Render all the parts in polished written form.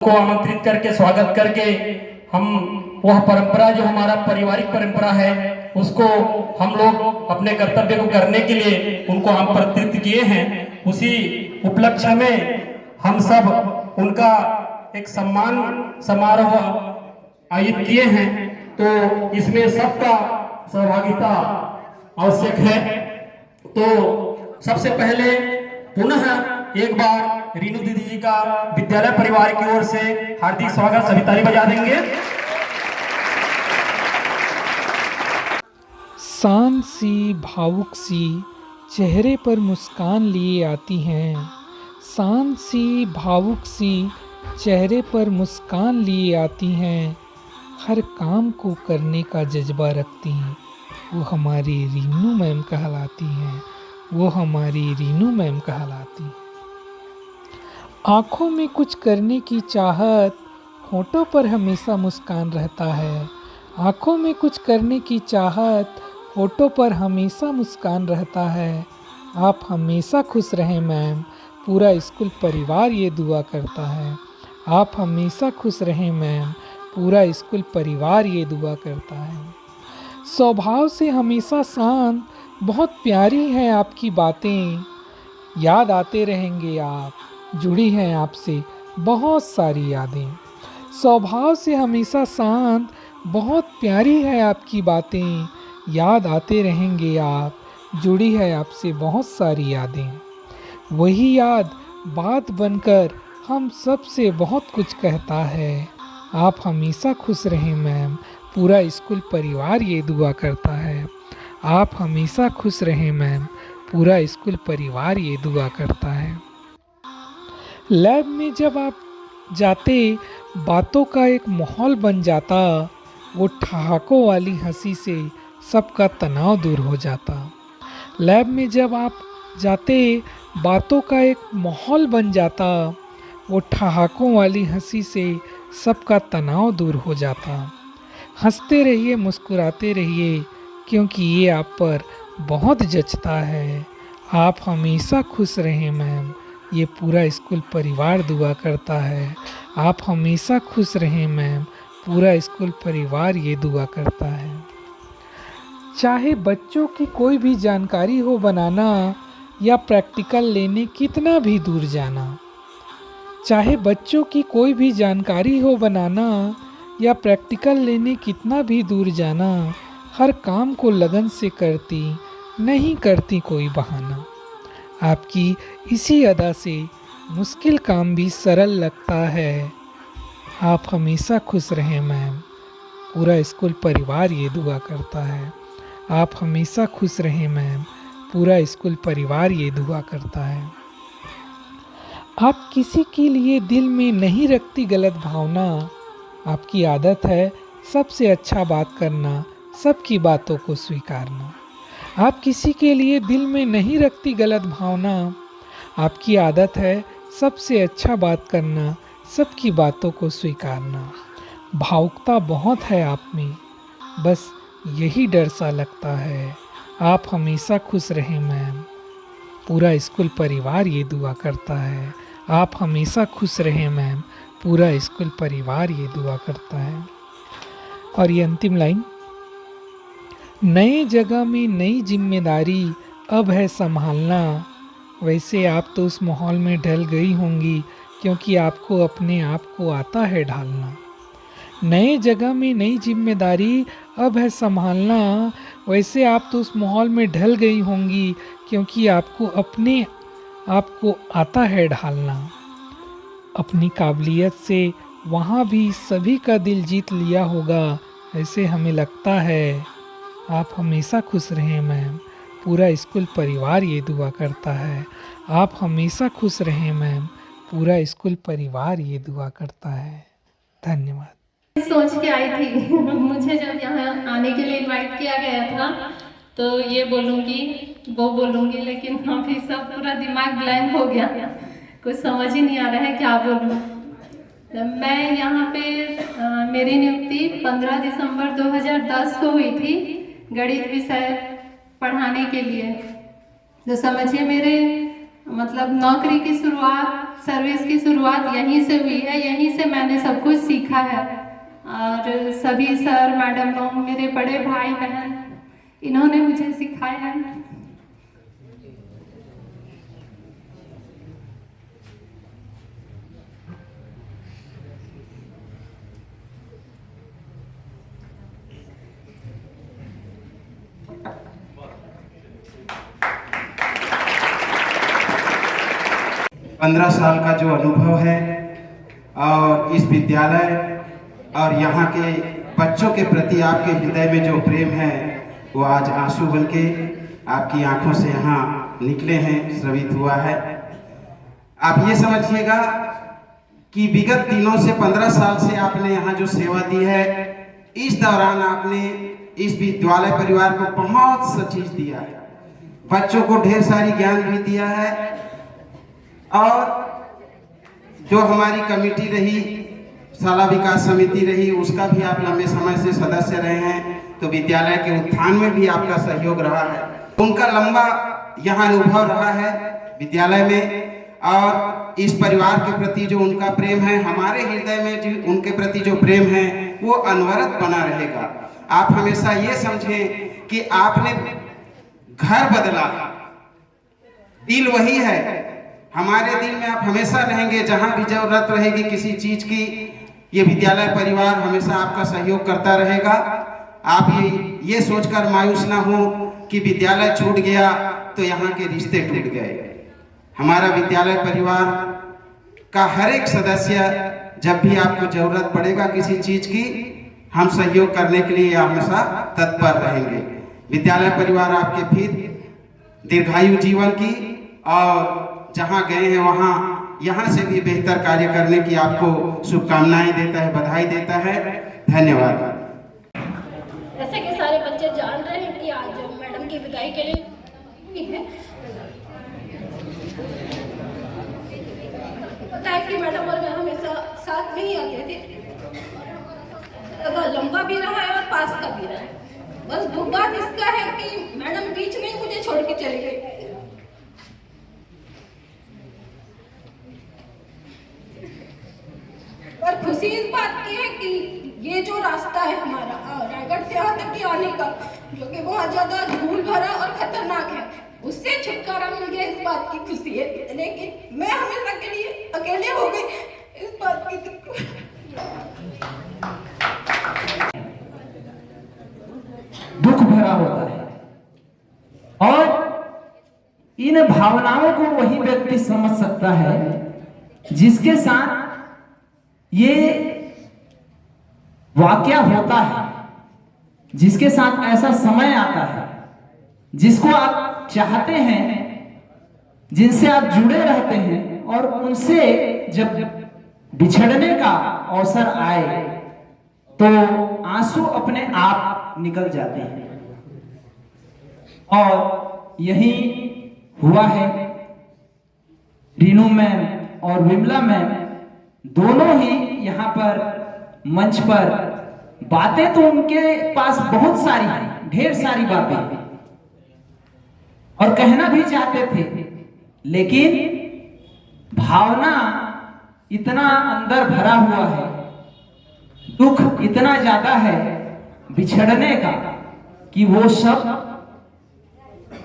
को आमंत्रित करके स्वागत करके हम वह परंपरा जो हमारा पारिवारिक परंपरा है उसको हम लोग अपने कर्तव्य को करने के लिए उनको आमंत्रित किए हैं। उसी उपलक्ष्य में हम सब उनका एक सम्मान समारोह आयोजित किए हैं, तो इसमें सबका सहभागिता आवश्यक है। तो सबसे पहले पुनः एक बार रीनू दीदी जी का विद्यालय परिवार की ओर से हार्दिक स्वागत, सभी ताली बजा देंगे। शांत सी भावुक सी चेहरे पर मुस्कान लिए आती हैं, शांत सी भावुक सी चेहरे पर मुस्कान लिए आती हैं, हर काम को करने का जज्बा रखती हैं, वो हमारी रीनू मैम कहलाती हैं, वो हमारी रीनू मैम कहलाती हैं। आँखों में कुछ करने की चाहत, होठों पर हमेशा मुस्कान रहता है। आँखों में कुछ करने की चाहत, होठों पर हमेशा मुस्कान रहता है। आप हमेशा खुश रहें मैम, पूरा स्कूल परिवार ये दुआ करता है। आप हमेशा खुश रहें मैम, पूरा स्कूल परिवार ये दुआ करता है। स्वभाव से हमेशा शांत, बहुत प्यारी हैं आपकी बातें, याद आते रहेंगे आप, जुड़ी हैं आपसे बहुत सारी यादें। स्वभाव से हमेशा शांत, बहुत प्यारी है आपकी बातें, याद आते रहेंगे आप, जुड़ी है आपसे बहुत सारी यादें। वही याद बात बनकर हम सब से बहुत कुछ कहता है। आप हमेशा खुश रहें मैम, पूरा स्कूल परिवार ये दुआ करता है। आप हमेशा खुश रहें मैम, पूरा स्कूल परिवार ये दुआ करता है। लैब में जब आप जाते, बातों का एक माहौल बन जाता, वो ठहाकों वाली हंसी से सबका तनाव दूर हो जाता। लैब में जब आप जाते, बातों का एक माहौल बन जाता, वो ठहाकों वाली हंसी से सबका तनाव दूर हो जाता। हंसते रहिए, मुस्कुराते रहिए, क्योंकि ये आप पर बहुत जचता है। आप हमेशा खुश रहें मैम, ये पूरा स्कूल परिवार दुआ करता है। आप हमेशा खुश रहें मैम, पूरा स्कूल परिवार ये दुआ करता है। चाहे बच्चों की कोई भी जानकारी हो बनाना या प्रैक्टिकल लेने कितना भी दूर जाना, चाहे बच्चों की कोई भी जानकारी हो बनाना या प्रैक्टिकल लेने कितना भी दूर जाना, हर काम को लगन से करती, नहीं करती कोई बहाना। आपकी इसी अदा से मुश्किल काम भी सरल लगता है। आप हमेशा खुश रहें मैम, पूरा स्कूल परिवार ये दुआ करता है। आप हमेशा खुश रहें मैम, पूरा स्कूल परिवार ये दुआ करता है। आप किसी के लिए दिल में नहीं रखती गलत भावना, आपकी आदत है सबसे अच्छा बात करना, सबकी बातों को स्वीकारना। आप किसी के लिए दिल में नहीं रखती गलत भावना, आपकी आदत है सबसे अच्छा बात करना, सबकी बातों को स्वीकारना। भावुकता बहुत है आप में, बस यही डर सा लगता है। आप हमेशा खुश रहें मैम, पूरा स्कूल परिवार ये दुआ करता है। आप हमेशा खुश रहें मैम, पूरा स्कूल परिवार ये दुआ करता है। और ये अंतिम लाइन, नए जगह में नई जिम्मेदारी अब है संभालना। वैसे आप तो उस माहौल में ढल गई होंगी, क्योंकि आपको अपने आप को आता है ढालना। नए जगह में नई जिम्मेदारी अब है संभालना, वैसे आप तो उस माहौल में ढल गई होंगी, क्योंकि आपको अपने आप को आता है ढालना। अपनी काबिलियत से वहाँ भी सभी का दिल जीत लिया होगा, ऐसे हमें लगता है। आप हमेशा खुश रहें मैम, पूरा स्कूल परिवार ये दुआ करता है। आप हमेशा खुश रहें मैम, पूरा स्कूल परिवार ये दुआ करता है। धन्यवाद। सोच के आई थी मुझे जब यहाँ आने के लिए इनवाइट किया गया था, तो ये बोलूँगी वो बोलूँगी, लेकिन अभी सब पूरा दिमाग ब्लैंक हो गया, कुछ समझ ही नहीं आ रहा है क्या बोलूँ। मैं यहाँ पे मेरी नियुक्ति 15 दिसंबर 2010 को हुई थी गणित विषय पढ़ाने के लिए। तो समझिए मेरे मतलब नौकरी की शुरुआत, सर्विस की शुरुआत यहीं से हुई है, यहीं से मैंने सब कुछ सीखा है। और सभी सर मैडम लोग, मेरे बड़े भाई बहन, इन्होंने मुझे सिखाया है। पंद्रह साल का जो अनुभव है और इस विद्यालय और यहाँ के बच्चों के प्रति आपके हृदय में जो प्रेम है वो आज आंसू बनके आपकी आंखों से यहाँ निकले हैं, स्रवित हुआ है। आप ये समझिएगा कि विगत दिनों से 15 साल से आपने यहाँ जो सेवा दी है, इस दौरान आपने इस विद्यालय परिवार को बहुत सा चीज दिया है, बच्चों को ढेर सारी ज्ञान भी दिया है। और जो हमारी कमेटी रही, शाला विकास समिति रही, उसका भी आप लंबे समय से सदस्य रहे हैं, तो विद्यालय के उत्थान में भी आपका सहयोग रहा है। उनका लंबा यहाँ अनुभव रहा है विद्यालय में, और इस परिवार के प्रति जो उनका प्रेम है, हमारे हृदय में जो उनके प्रति जो प्रेम है वो अनवरत बना रहेगा। आप हमेशा ये समझें कि आपने घर बदला, दिल वही है, हमारे दिल में आप हमेशा रहेंगे। जहां भी जरूरत रहेगी किसी चीज की, ये विद्यालय परिवार हमेशा आपका सहयोग करता रहेगा। आप ये सोचकर मायूस ना हो कि विद्यालय छूट गया तो यहाँ के रिश्ते टूट गए। हमारा विद्यालय परिवार का हर एक सदस्य, जब भी आपको जरूरत पड़ेगा किसी चीज की, हम सहयोग करने के लिए हमेशा तत्पर रहेंगे। विद्यालय परिवार आपके फिर दीर्घायु जीवन की, और जहां गए हैं वहां यहां से भी बेहतर कार्य करने की आपको शुभकामनाएं देता है, बधाई देता है। धन्यवाद। जैसे कि सारे बच्चे जान रहे हैं कि आज मैडम की विदाई के लिए है, पता है कि मैडम और मैं हमेशा साथ में ही आते थे। लंबा भी रहा है और पास का भी रहा है। बस बात इसका है कि मैडम बीच में ही मुझे छोड़ के चली गई। और खुशी इस बात की है कि ये जो रास्ता है हमारा रायगढ़ से यहाँ तक के आने का, जो कि बहुत ज्यादा धूल भरा और खतरनाक है, उससे छुटकारा मिल गया, इस बात की खुशी है। लेकिन मैं हमेशा के लिए अकेले हो गई, इस बात की दुख भरा होता है। और इन भावनाओं को वही व्यक्ति समझ सकता है जिसके साथ ये वाकया होता है, जिसके साथ ऐसा समय आता है, जिसको आप चाहते हैं, जिनसे आप जुड़े रहते हैं, और उनसे जब बिछड़ने का अवसर आए तो आंसू अपने आप निकल जाते हैं। और यही हुआ है। रीनू मैम और विमला मैम दोनों ही यहाँ पर मंच पर बातें, तो उनके पास बहुत सारी, ढेर सारी बातें और कहना भी चाहते थे, लेकिन भावना इतना अंदर भरा हुआ है, दुख इतना ज्यादा है बिछड़ने का, कि वो सब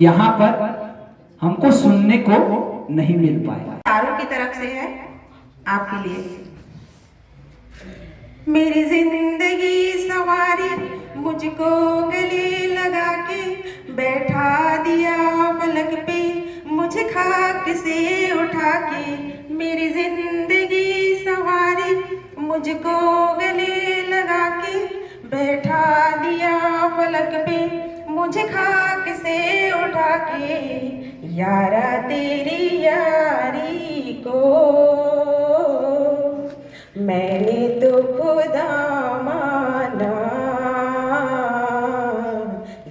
यहाँ पर हमको सुनने को नहीं मिल पाया। तारों की तरफ से है आपके लिए। मेरी जिंदगी सवारी मुझको गले लगा के बैठा दिया पलक पे, मुझे खाक से उठा के। मेरी जिंदगी सवारी मुझको गले लगा के बैठा दिया पलक पे, मुझे खाक से उठा के। यारा तेरी यारी को मैंने तो खुदा माना,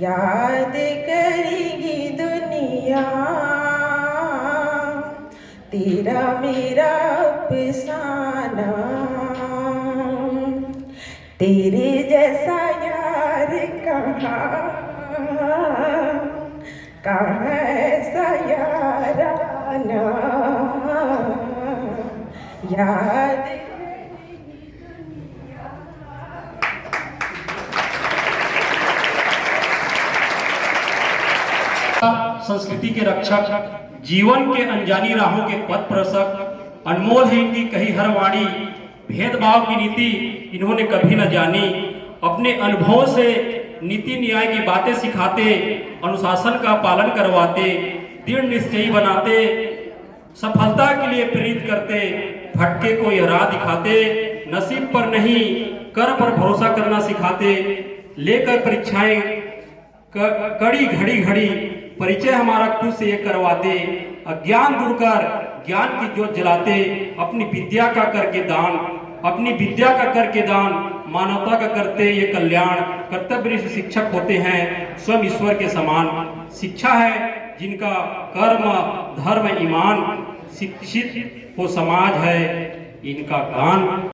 याद करेगी दुनिया तेरा मेरा अफसाना। तेरे जैसा यार कहाँ ऐसा यार अफसाना याद संस्कृति के रक्षक, जीवन के अनजानी राहों के पथ प्रदर्शक, अनमोल है इनकी कही हर वाणी, भेदभाव की नीति इन्होंने कभी न जानी। अपने अनुभवों से नीति न्याय की बातें सिखाते, अनुशासन का पालन करवाते, दृढ़ निश्चयी बनाते, सफलता के लिए प्रेरित करते, भटके को यह राह दिखाते, नसीब पर नहीं कर्म पर भरोसा करना सिखाते, लेकर परीक्षाएं कड़ी घड़ी घड़ी परिचय हमारा खुद से ये करवाते, अज्ञान दूर कर ज्ञान की ज्योत जलाते, अपनी विद्या का करके दान, अपनी विद्या का करके दान, मानवता का करते ये कल्याण। कर्तव्यनिष्ठ शिक्षक होते हैं स्वयं ईश्वर के समान। शिक्षा है जिनका कर्म धर्म ईमान, शिक्षित हो समाज है इनका गान।